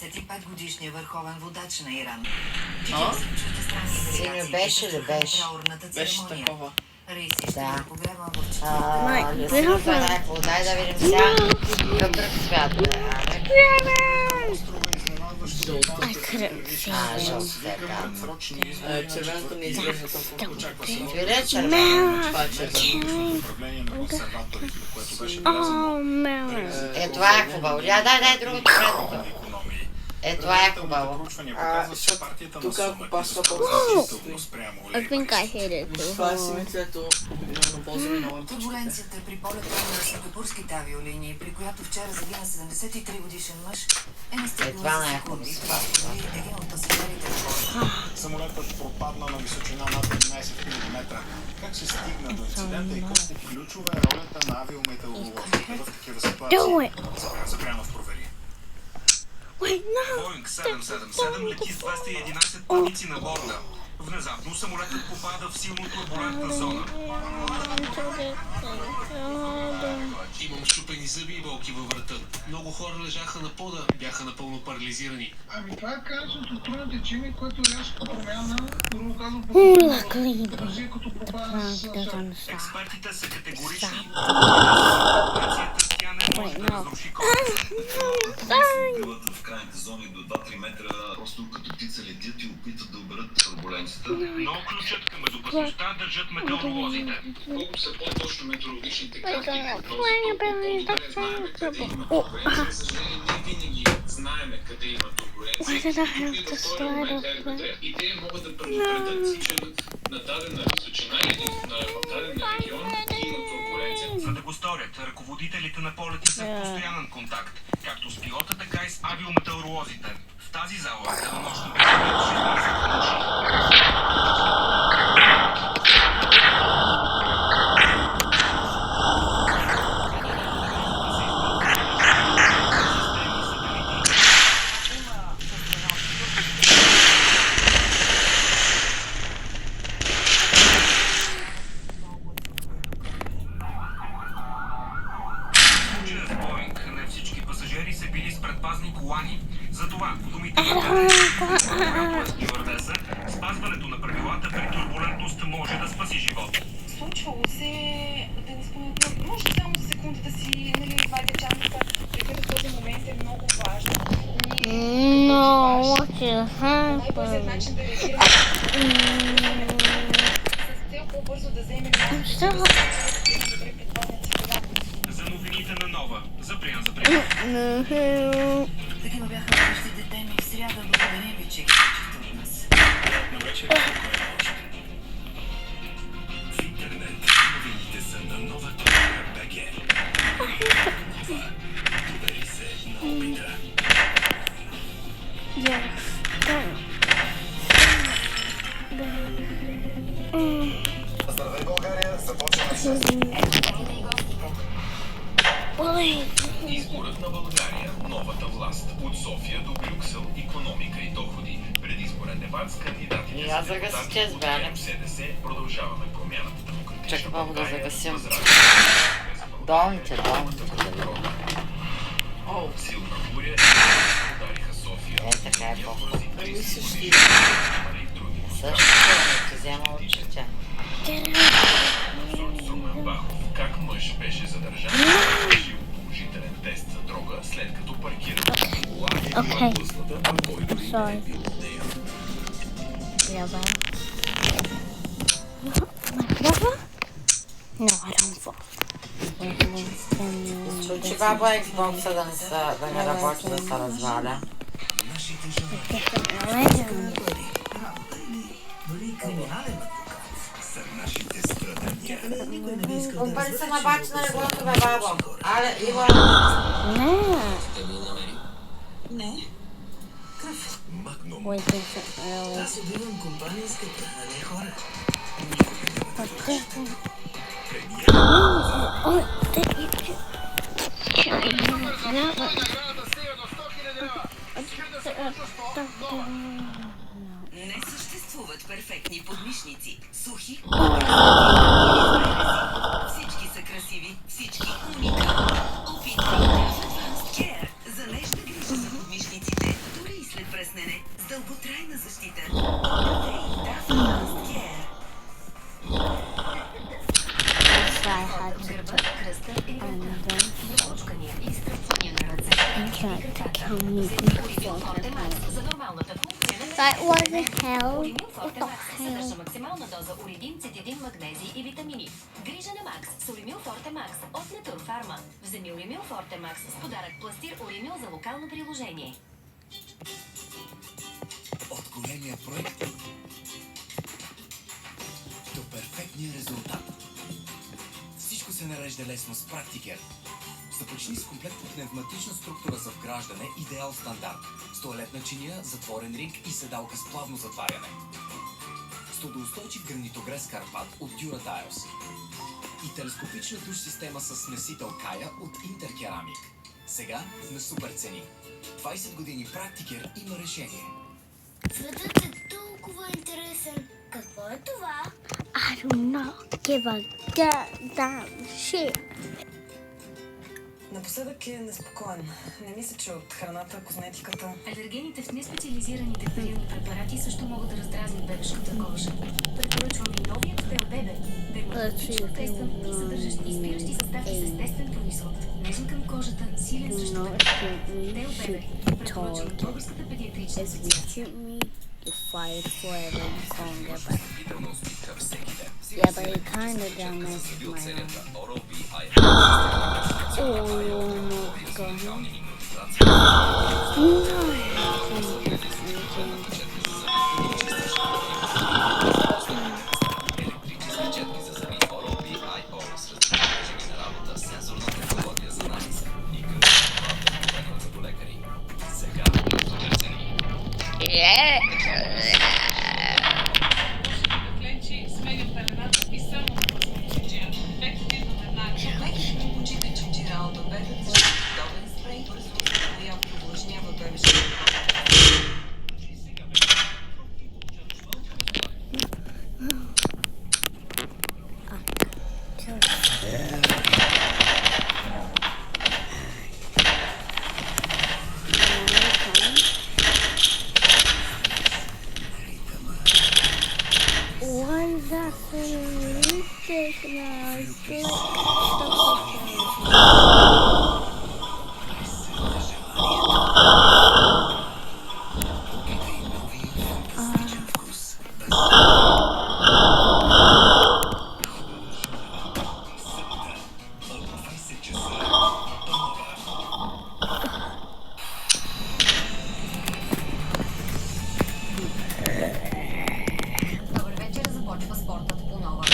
25-годишния върховен водач на Иран. Синьо беше ли беше? Беше такова. Да. Май, Синьото е някакво. Дай да видим сега какъв друг свят е. I couldn't see them. Жълто е там. Червеното не изглежда толкова. Чули червено? Това е червено. Oh, man. Е, това е хубаво. Дай другото предното. Е, това е хубаво. Тук ако пасва I think I hit it too това е hard. симетрията на ползване на лампичките. Турбуленцията при полета на сингапурските авиолинии, при която вчера загина 73 годишен мъж, е настъпила това за не е секунди. хубаво. Един от пасажирите в полета. Самолетът пропадна на височина над 11 000 метра. Как се стигна до инцидента и колко ключова е ролята на авиометеоролозите в такива ситуации? Запрянов провери. Wait, no. Боинг 777 лети с 211 пътници на борда. Внезапно самолетът попада в силно турбулентна зона. Имам щупени зъби и болки във врата. Много хора лежаха на пода, бяха напълно парализирани. Ами това е казус от трудно течение, което рязко промяна, грубо казвам, Luckily, държи като пробава с doesn't stop. Експертите са категорични. Турбуленцията с тя не може да разруши корпуса. Биват в крайните зони до 2-3 метра, просто като птица летят и опитат да оберат турбуленцията. Но ключът към безопасността държат метеоролозите. Колко са по-точно метеорологичните We're карти, gonna по-добре play about знаеме къде има турбуленция. За съжаление, не винаги знаеме къде има турбуленция. Why did I have И to във втория slide момент up there? и те могат да предупредят, че на дадена височина или в даден регион има турбуленция. За да го сторят, ръководителите на полети са в постоянен контакт, както с пилота, така и с авиометеоролозите. В тази зала денонощно пребивават 16 души. Случая с Боинг не всички пасажери са били с предпазни колани. Затова, по думите на стюардеса, спазването на правилата при турбулентност може да спаси живот. Случвало се да не спомня, може само за секунда да си извадя чантата, тъй като този момент е много важен. No, what just Най-бързият happened? начин да реагираме с цел по-бързо да вземем място и да се добре предпазнат сега. За новините на Нова. Запрян. Такива бяха бъдещите теми в сряда. Благодаря ви, че ги научихте от нас. На вечер В интернет новините са на nova.bg. Довери се на опита. Yes. Здравей, България! Започваме с... Изборът на България, новата власт. От София до Брюксел, икономика и доходи. Предизборен дебат с кандидатите И аз за загасих депутати с от Бяне. ГЕРБ СДС. Продължаваме промяната демократична Чакай малко да България, загасим. Възраждане, Долните. О, Силна буря удариха София. Е, така е по-хубаво. мислиш ли? Също ще взема от чеча. Румен Бахов. Как мъж беше задържан и решил положителен тест за дрога, след като паркира кола и била Okay. блъсната, а той дори не е Sorry. бил от нея. Yeah, man. My brother? No, I don't fall. Чучи бабо Xbox да не работи, да се разваля. Обади се на бачи на леглото, бе, бабо. Але, Иво. Не. Wait, different early. Аз убивам компанийската, а не хора. Oh, Не съществуват перфектни подмишници. Сухи. Всички са красиви, всички уникални. Опитвай Advanced Care за нежна грижа за подмишниците. пръснене с дълготрайна защита. Dove Fast Care. So I had to Гърба, кръста и and врата. then Почкания и стръпвания на ръце. he tried to kill me before the time. За нормалната функция на Like, what the hell? Уримил What Форте the Макс hell? съдържа максимална доза уридин, цитидин, магнезий и витамини. Грижа на Макс с Уримил Форте Макс от Натурфарма. Вземи Уримил Форте Макс с подарък пластир Уримил за локално приложение. От големия проект до перфектния резултат. Всичко се нарежда лесно с Практикер. Започни с комплект пневматична структура за вграждане идеал стандарт. С тоалетна чиния, затворен ринг и седалка с плавно затваряне. Студоустойчив гранитогрез Карпат от Duratiles. И телескопична душ система с смесител Кая от Интеркерамик. Сега на супер цени. 20 години Практикер има решение. Светът е толкова интересен. Какво е това? I do not give a goddamn shit. Напоследък е неспокоен. Не мисля, че от храната, козметиката. Алергените в неспециализираните перилни препарати също могат да раздразнят бебешката кожа. Препоръчвам ви новият Тел Бебе. Дерматологично тестван и съдържащ изпиращи съставки с естествен произход. Нежен към кожата, силен срещу Тел Бебе. Препоръчвам от Българската педиатрична асоциация. You're fired forever. You can't get back. Yeah, but it kind of damaged my Why is that so ridiculous? Добър вечер, започва спортът по нова.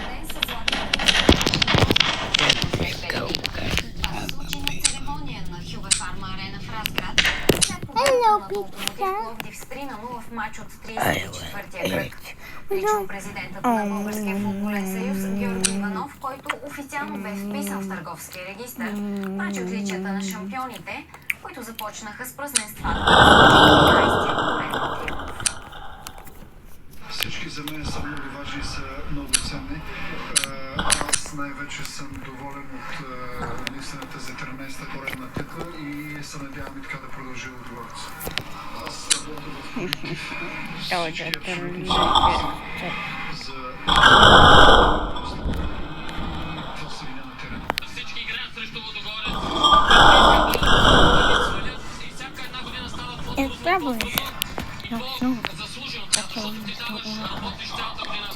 Ден с златна. Това се случи на церемония на Хюга Фарма Арена в Разград. След победата на Локомотив Пловдив с 3-0 в матч от 34-тия кръг. Лично президентът на Българския футболен съюз Георги Иванов, който официално бе вписан в търговския регистър, прочи отличията на шампионите, които започнаха с празненствата на 11-тия пореден триумф. Всички за мен са много важни и са много ценни. Аз най-вече съм доволен от наистина за 13-та поредна титла и се надявам и така да продължи отговорът. Аз работя в колектив. Всички абсолютно за това се видя на терена. Всички играят срещу Водогорец. И всяка една година стават по-трудно. Заслужено. Защото ти даваш работиш цялата година.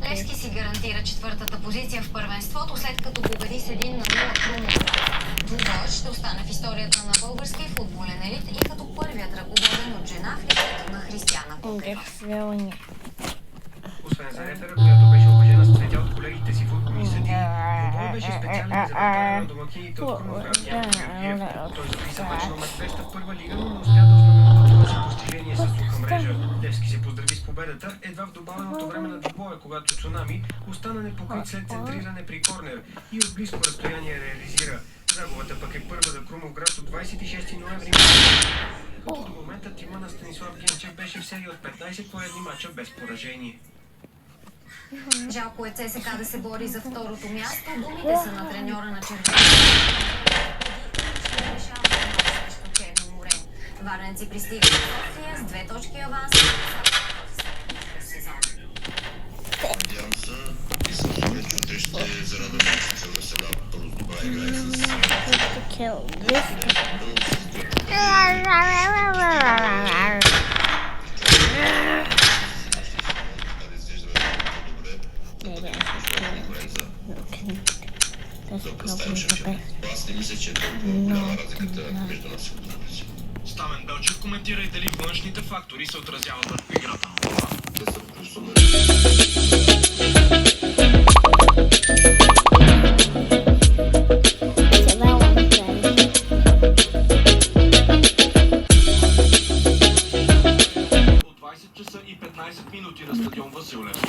Левски си гарантира четвъртата позиция в първенството, след като победи с 1-0 Крумовград. Двубоят ще остане в историята на българския футболен елит и като първият ръководен от жена в лицето на Християна Кукева. Освен за репера, която беше уважена с цветя от колегите си футболни съдии, Двубой беше специален за вратаря на домакините от Крумовград Ян Георгиев. Той записа мач номер 200 в първа лига, но не успя да ознаменува това си постижение с суха мрежа. Левски се поздрави с победата едва в добавеното време на двубоя, когато Цунами остана непокрит след центриране при корнер и от близко разстояние реализира. Загубата пък е първа за Крумовград от 26 ноември. Като до момента тима на Станислав Генчев беше в серия от 15 поредни мача без поражение. Жалко е ЦСКА да се бори за второто място. Думите са на треньора на Червените. Срещу Черно море. Варненци пристигат в София с 2 точки аванс. Надявам се и съм сигурен, че утре ще зарадваме цяла сега по-добра игра с... Аз не мисля, че е толкова голяма разликата между нас и отборници. Стамен Белчев коментира дали външните фактори се отразяват върху играта. Те са плюсове. От 20 часа и 15 минути на стадион Васил Левски.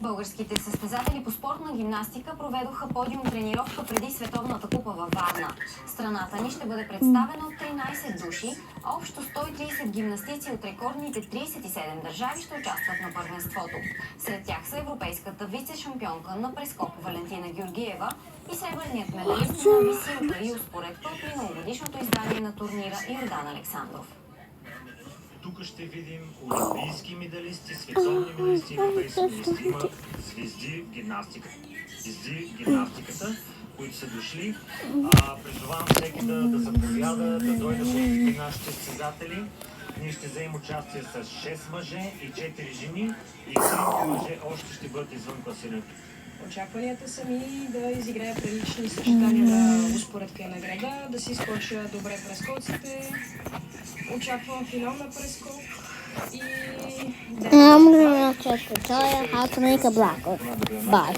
Българските състезатели по спортна гимнастика проведоха подиум тренировка преди Световната купа във Варна. Страната ни ще бъде представена от 13 души, а общо 130 гимнастици от рекордните 37 държави ще участват на първенството. Сред тях са европейската вице-шампионка на прескок Валентина Георгиева и сребърният медалист на висилка и успоредка при новогодишното издание на турнира Йордан Александров. Тук ще видим олимпийски медалисти, световни медалисти, европейски медалисти. Има звезди в гимнастиката, които са дошли. Призовавам всеки да заповяда, да дойде да посети нашите състезатели. Ние ще вземем участие с 6 мъже и 4 жени и 3 мъже още ще бъдат извън класирането. Очакванията са ми да изиграя прилични съчетания на успоредка и награда, да си изкоча добре прескоците. Очаквам финал на прескок и... I'm gonna try to tell you how to make a black. Bye.